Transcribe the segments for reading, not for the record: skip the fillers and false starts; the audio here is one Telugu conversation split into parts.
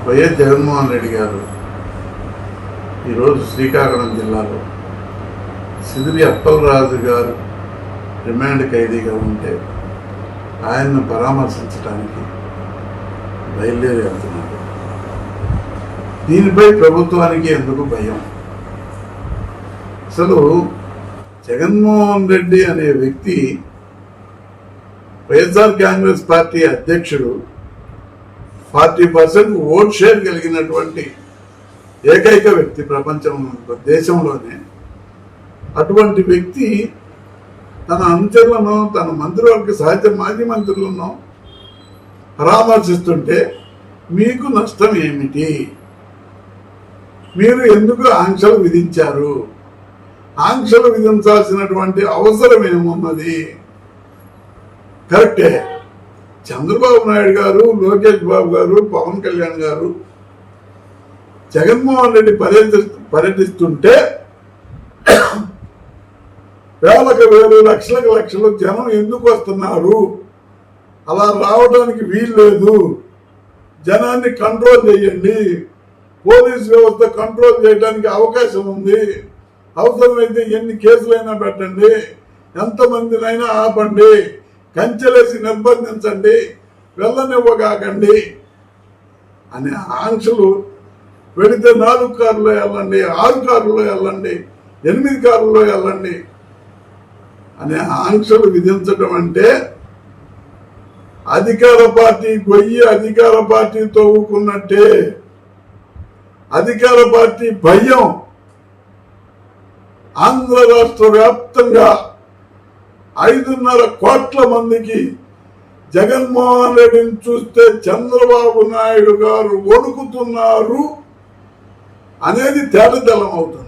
వైఎస్ జగన్మోహన్ రెడ్డి గారు ఈరోజు శ్రీకాకుళం జిల్లాలో సిదిరి అప్పలరాజు గారు రిమాండ్ ఖైదీగా ఉంటే ఆయన్ను పరామర్శించడానికి బయలుదేరి వెళ్తున్నారు. దీనిపై ప్రభుత్వానికి ఎందుకు భయం? అసలు జగన్మోహన్ రెడ్డి అనే వ్యక్తి వైఎస్ఆర్ కాంగ్రెస్ పార్టీ అధ్యక్షుడు, 40% ఓట్ షేర్ కలిగినటువంటి ఏకైక వ్యక్తి దేశంలోనే. అటువంటి వ్యక్తి తన అనుచరులను, తన మంత్రివర్గ సహచర మాజీ మంత్రులను పరామర్శిస్తుంటే మీకు నష్టం ఏమిటి? మీరు ఎందుకు ఆంక్షలు విధించారు? ఆంక్షలు విధించాల్సినటువంటి అవసరం ఏమున్నది? కరెక్టే, చంద్రబాబు నాయుడు గారు, లోకేష్ బాబు గారు, పవన్ కళ్యాణ్ గారు జగన్మోహన్ రెడ్డి పర్యటిస్తుంటే వేలకు వేలు, లక్షలకు లక్షలు జనం ఎందుకు వస్తున్నారు? అలా రావడానికి వీల్లేదు. జనాన్ని కంట్రోల్ చేయండి, పోలీస్ వ్యవస్థ కంట్రోల్ చేయడానికి అవకాశం ఉంది. అవసరమైతే ఎన్ని కేసులైనా పెట్టండి, ఎంతమందినైనా ఆపండి, కంచెలేసి నిర్బంధించండి, వెళ్ళనివ్వగాకండి అనే ఆంక్షలు పెడితే 4 కార్లలో వెళ్ళండి, 6 కార్లలో వెళ్ళండి, 8 కార్లలో వెళ్ళండి అనే ఆంక్షలు విధించడం అంటే అధికార పార్టీ గొయ్యి అధికార పార్టీ తవ్వుకున్నట్టే. అధికార పార్టీ భయం ఆంధ్ర రాష్ట్ర వ్యాప్తంగా 5.5 కోట్ల మందికి జగన్మోహన్ రెడ్డిని చూస్తే చంద్రబాబు నాయుడు గారు వణుకుతున్నారు అనేది తేటతెల్లం అవుతుంది.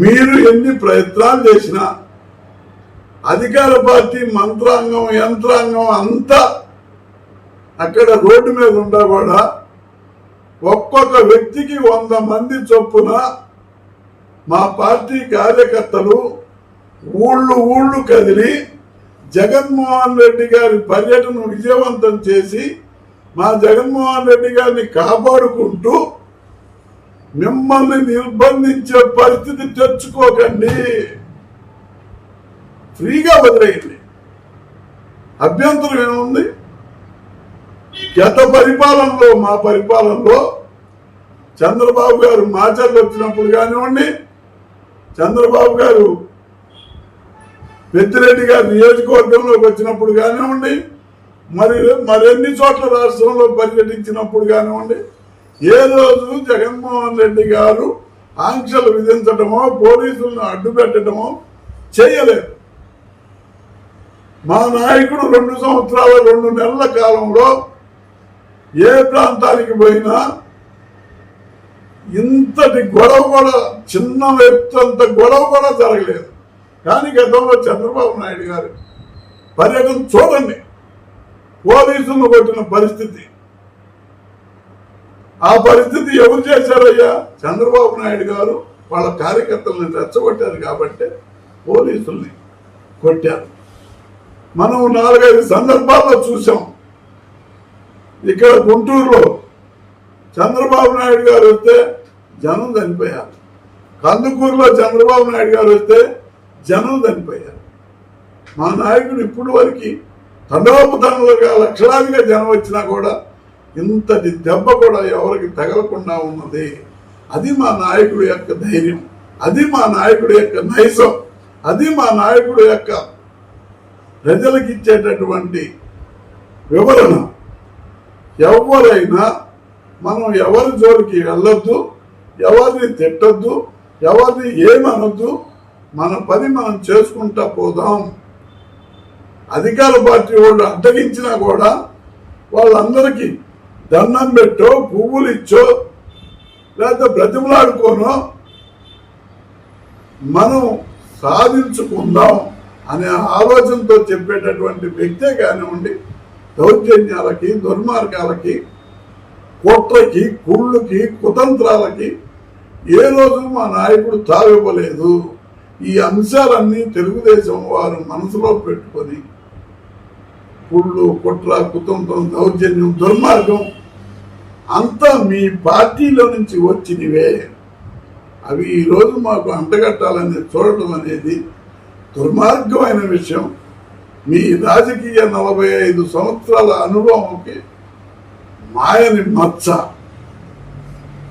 మీరు ఎన్ని ప్రయత్నాలు చేసినా అధికార పార్టీ మంత్రాంగం, యంత్రాంగం అంతా అక్కడ రోడ్డు మీద ఉండా కూడా ఒక్కొక్క వ్యక్తికి 100 మంది చొప్పున మా పార్టీ కార్యకర్తలు ఊళ్ళు కదిలి జగన్మోహన్ రెడ్డి గారి పర్యటన విజయవంతం చేసి మా జగన్మోహన్ రెడ్డి గారిని కాపాడుకుంటూ మిమ్మల్ని నిర్బంధించే పరిస్థితి తెచ్చుకోకండి, ఫ్రీగా వదిలేయండి, అభ్యంతరం ఏముంది? గత పరిపాలనలో, మా పరిపాలనలో చంద్రబాబు గారు మాచర్లు వచ్చినప్పుడు కానివ్వండి, చంద్రబాబు గారు పెద్దిరెడ్డి గారు నియోజకవర్గంలోకి వచ్చినప్పుడు కానివ్వండి, మరెన్ని చోట్ల రాష్ట్రంలో పర్యటించినప్పుడు కానివ్వండి, ఏ రోజు జగన్మోహన్ రెడ్డి గారు ఆంక్షలు విధించటమో పోలీసులను అడ్డు పెట్టడమో చేయలేదు. మా నాయకుడు 2 సంవత్సరాల 2 నెలల కాలంలో ఏ ప్రాంతానికి పోయినా ఇంతటి గొడవ కూడా, చిన్న ఎత్తంత గొడవ కూడా జరగలేదు. కానీ గతంలో చంద్రబాబు నాయుడు గారు పర్యటన చూడండి, పోలీసులను కొట్టిన పరిస్థితి. ఆ పరిస్థితి ఎవరు చేశారయ్యా? చంద్రబాబు నాయుడు గారు వాళ్ళ కార్యకర్తలను రెచ్చగొట్టారు కాబట్టి పోలీసుల్ని కొట్టారు. మనం 4-5 సందర్భాల్లో చూసాం. ఇక్కడ గుంటూరులో చంద్రబాబు నాయుడు గారు వస్తే జనం చనిపోయారు. కందుకూరులో చంద్రబాబు నాయుడు గారు వస్తే జనం చనిపోయారు. మా నాయకుడు ఇప్పుడు వరకు తండోపతండలుగా లక్షలాదిగా జనం వచ్చినా కూడా ఇంతటి దెబ్బ కూడా ఎవరికి తగలకుండా ఉన్నది. అది మా నాయకుడి యొక్క ధైర్యం, అది మా నాయకుడి యొక్క నైజం, అది మా నాయకుడి యొక్క ప్రజలకు ఇచ్చేటటువంటి వివరణ. ఎవరైనా మనం ఎవరి జోలికి వెళ్ళొద్దు, ఎవరిని తిట్టొద్దు, ఎవరిని ఏమనొద్దు, మన పని మనం చేసుకుంటా పోదాం. అధికార పార్టీ వాళ్ళు అడ్డగించినా కూడా వాళ్ళందరికీ దండం పెట్టో, పువ్వులు ఇచ్చో, లేకపోతే బ్రతిమలాడుకోనో మనం సాధించుకుందాం అనే ఆలోచనతో చెప్పేటటువంటి వ్యక్తే కానివ్వండి, దౌర్జన్యాలకి, దుర్మార్గాలకి, కుట్రకి, కుళ్ళుకి, కుతంత్రాలకి ఏ రోజు మా నాయకుడు తావివ్వలేదు. ఈ అంశాలన్నీ తెలుగుదేశం వారు మనసులో పెట్టుకొని కుళ్ళు, కుట్ర, కుతంత్రం, దౌర్జన్యం, దుర్మార్గం అంతా మీ పార్టీలో నుంచి వచ్చినవే. అవి ఈరోజు మాకు అంటగట్టాలని చూడటం అనేది దుర్మార్గమైన విషయం. మీ రాజకీయ 45 సంవత్సరాల అనుభవంకి మాయని మచ్చ.